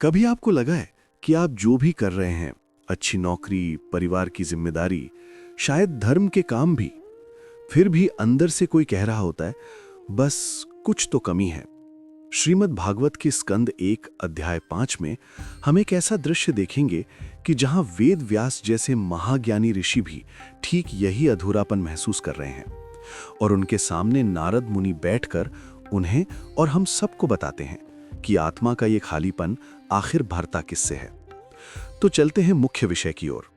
कभी आपको लगा है कि आप जो भी कर रहे हैं, अच्छी नौकरी, परिवार की जिम्मेदारी, शायद धर्म के काम भी, फिर भी अंदर से कोई कह रहा होता है, बस कुछ तो कमी है। श्रीमद् भागवत के स्कंद 1 अध्याय 5 में हम एक ऐसा दृश्य देखेंगे कि जहां वेद व्यास जैसे महाज्ञानी ऋषि भी ठीक यही अधूरापन महसूस कर रहे हैं और उनके सामने नारद मुनि बैठकर उन्हें और हम सबको बताते हैं कि आत्मा का ये खालीपन आखिर भरता किससे है। तो चलते हैं मुख्य विषय की ओर।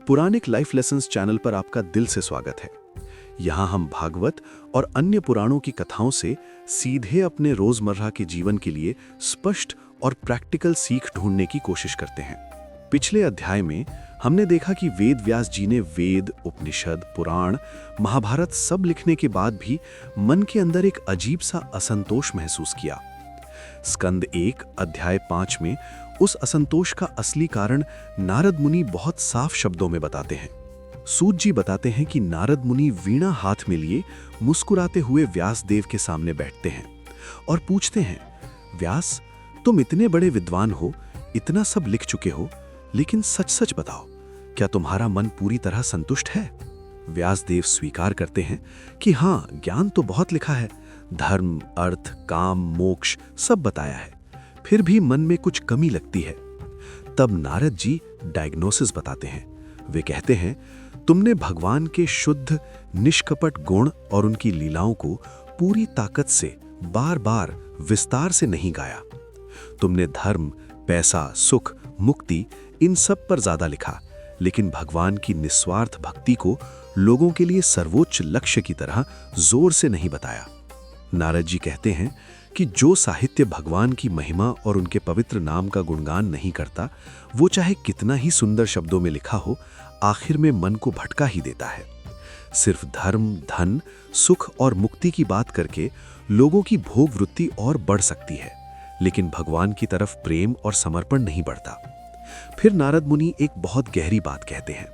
पुराणिक लाइफ लेसन्स चैनल पर आपका दिल से स्वागत है। यहाँ हम भागवत और अन्य पुराणों की कथाओं से सीधे अपने रोजमर्रा के जीवन के लिए स्पष्ट और प्रैक्टिकल सीख ढूंढने की कोशिश करते हैं। पिछले अध्याय में हमने देखा कि वेद व्यास जी ने वेद, उपनिषद, पुराण, महाभारत सब लिखने के बाद भी मन के अंदर एक अजीब सा असंतोष महसूस किया। स्कंद 1 अध्याय 5 में उस असंतोष का असली कारण नारद मुनि बहुत साफ शब्दों में बताते हैं। सूत जी बताते हैं कि नारद मुनि वीणा हाथ में लिए मुस्कुराते हुए व्यास देव के सामने बैठते हैं और पूछते हैं, व्यास, तुम इतने बड़े विद्वान हो, इतना सब लिख चुके हो, लेकिन सच सच बताओ, क्या तुम्हारा मन पूरी तरह संतुष्ट है? व्यासदेव स्वीकार करते हैं कि हाँ, ज्ञान तो बहुत लिखा है, धर्म, अर्थ, काम, मोक्ष सब बताया है, फिर भी मन में कुछ कमी लगती है। तब नारद जी डायग्नोसिस बताते हैं। वे कहते हैं, तुमने भगवान के शुद्ध निष्कपट गुण और उनकी लीलाओं को पूरी ताकत से बार बार विस्तार से नहीं गाया। तुमने धर्म, पैसा, सुख, मुक्ति इन सब पर ज्यादा लिखा, लेकिन भगवान की निस्वार्थ भक्ति को लोगों के लिए सर्वोच्च लक्ष्य की तरह जोर से नहीं बताया। नारद जी कहते हैं कि जो साहित्य भगवान की महिमा और उनके पवित्र नाम का गुणगान नहीं करता, वो चाहे कितना ही सुंदर शब्दों में लिखा हो, आखिर में मन को भटका ही देता है। सिर्फ धर्म, धन, सुख और मुक्ति की बात करके लोगों की भोग वृत्ति और बढ़ सकती है, लेकिन भगवान की तरफ प्रेम और समर्पण नहीं बढ़ता। फिर नारद मुनि एक बहुत गहरी बात कहते हैं,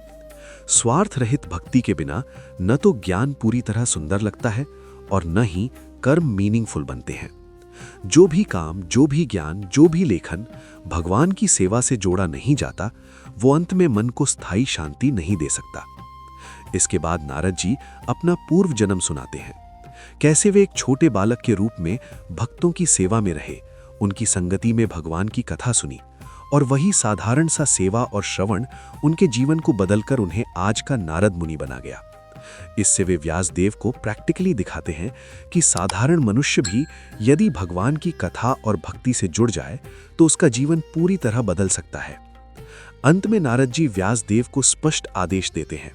स्वार्थ रहित भक्ति के बिना न तो ज्ञान पूरी तरह सुंदर लगता है और न ही कर्म मीनिंगफुल बनते हैं। जो भी काम, जो भी ज्ञान, जो भी लेखन भगवान की सेवा से जोड़ा नहीं जाता, वो अंत में मन को स्थायी शांति नहीं दे सकता। इसके बाद नारद जी अपना पूर्व जन्म सुनाते हैं, कैसे वे एक छोटे बालक के रूप में भक्तों की सेवा में रहे, उनकी संगति में भगवान की कथा सुनी और वही साधारण सा सेवा और श्रवण उनके जीवन को बदलकर उन्हें आज का नारद मुनि बना गया। इससे वे व्यासदेव को प्रैक्टिकली दिखाते हैं कि साधारण मनुष्य भी यदि भगवान की कथा और भक्ति से जुड़ जाए तो उसका जीवन पूरी तरह बदल सकता है। अंत में नारद जी व्यासदेव को स्पष्ट आदेश देते हैं,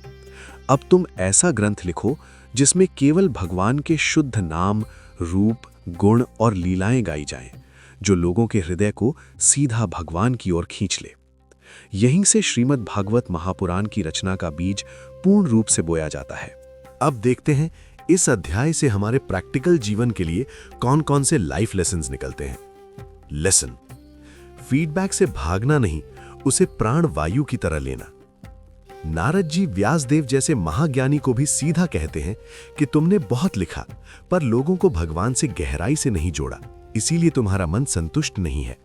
अब तुम ऐसा ग्रंथ लिखो जिसमें केवल भगवान के शुद्ध नाम, रूप, गुण और लीलाएं गाई जाएं, जो लोगों के हृदय को सीधा भगवान की ओर खींच ले। यहीं से श्रीमद् भागवत महापुराण की रचना का बीज पूर्ण रूप से बोया जाता है। अब देखते हैं इस अध्याय से हमारे प्रैक्टिकल जीवन के लिए कौन कौन से लाइफ लेसन्स निकलते हैं। लेसन, फीडबैक से भागना नहीं, उसे प्राण वायु की तरह लेना। नारद जी व्यासदेव जैसे महाज्ञानी को भी सीधा कहते हैं कि तुमने बहुत लिखा, पर लोगों को भगवान से गहराई से नहीं जोड़ा, इसीलिए तुम्हारा मन संतुष्ट नहीं है।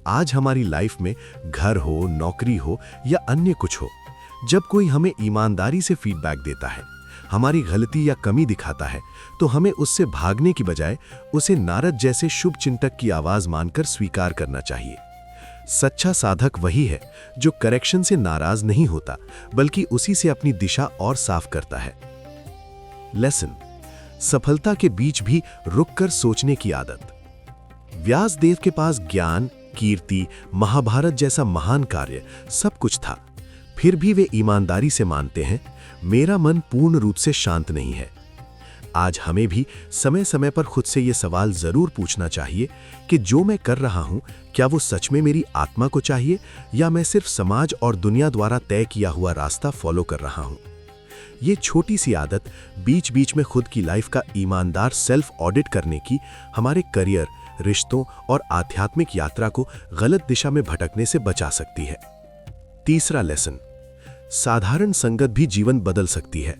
आज हमारी लाइफ में घर हो, नौकरी हो या अन्य कुछ हो, जब कोई हमें ईमानदारी से फीडबैक देता है, हमारी गलती या कमी दिखाता है, तो हमें उससे भागने की बजाय उसे नारद जैसे शुभ चिंतक की आवाज मानकर स्वीकार करना चाहिए। सच्चा साधक वही है जो करेक्शन से नाराज नहीं होता, बल्कि उसी से अपनी दिशा और साफ करता है। लेसन, सफलता के बीच भी रुककर सोचने की आदत। व्यासदेव के पास ज्ञान, कीर्ति, महाभारत जैसा महान कार्य सब कुछ था, फिर भी वे ईमानदारी से मानते हैं, मेरा मन पूर्ण रूप से शांत नहीं है। आज हमें भी समय समय पर खुद से ये सवाल जरूर पूछना चाहिए कि जो मैं कर रहा हूं, क्या वो सच में मेरी आत्मा को चाहिए या मैं सिर्फ समाज और दुनिया द्वारा तय किया हुआ रास्ता फॉलो कर रहा हूं। ये छोटी सी आदत बीच बीच में खुद की लाइफ का ईमानदार सेल्फ ऑडिट करने की हमारे करियर, रिश्तों और आध्यात्मिक यात्रा को गलत दिशा में भटकने से बचा सकती है। तीसरा लेसन, साधारण संगत भी जीवन बदल सकती है।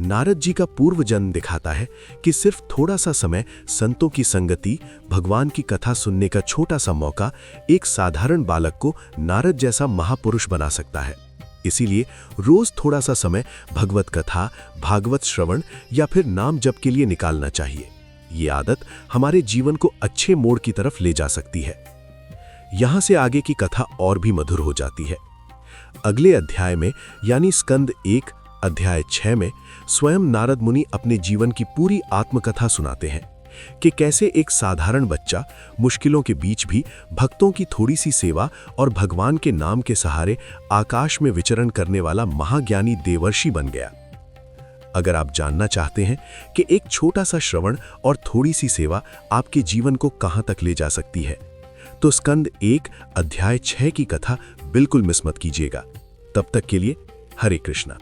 नारद जी का पूर्व जन्म दिखाता है कि सिर्फ थोड़ा सा समय संतों की संगति, भगवान की कथा सुनने का छोटा सा मौका एक साधारण बालक को नारद जैसा महापुरुष बना सकता है। इसीलिए रोज थोड़ा सा समय भगवत कथा, भागवत श्रवण या फिर नाम जप के लिए निकालना चाहिए। ये आदत हमारे जीवन को अच्छे मोड़ की तरफ ले जा सकती है। यहां से आगे की कथा और भी मधुर हो जाती है। अगले अध्याय में यानी स्कंद 1 अध्याय 6 में स्वयं नारद मुनि अपने जीवन की पूरी आत्मकथा सुनाते हैं कि कैसे एक साधारण बच्चा मुश्किलों के बीच भी भक्तों की थोड़ी सी सेवा और भगवान के नाम के सहारे आकाश में विचरण करने वाला महाज्ञानी देवर्षि बन गया। अगर आप जानना चाहते हैं कि एक छोटा सा श्रवण और थोड़ी सी सेवा आपके जीवन को कहां तक ले जा सकती है, तो स्कंद 1 अध्याय 6 की कथा बिल्कुल मिस मत कीजिएगा। तब तक के लिए हरे कृष्णा।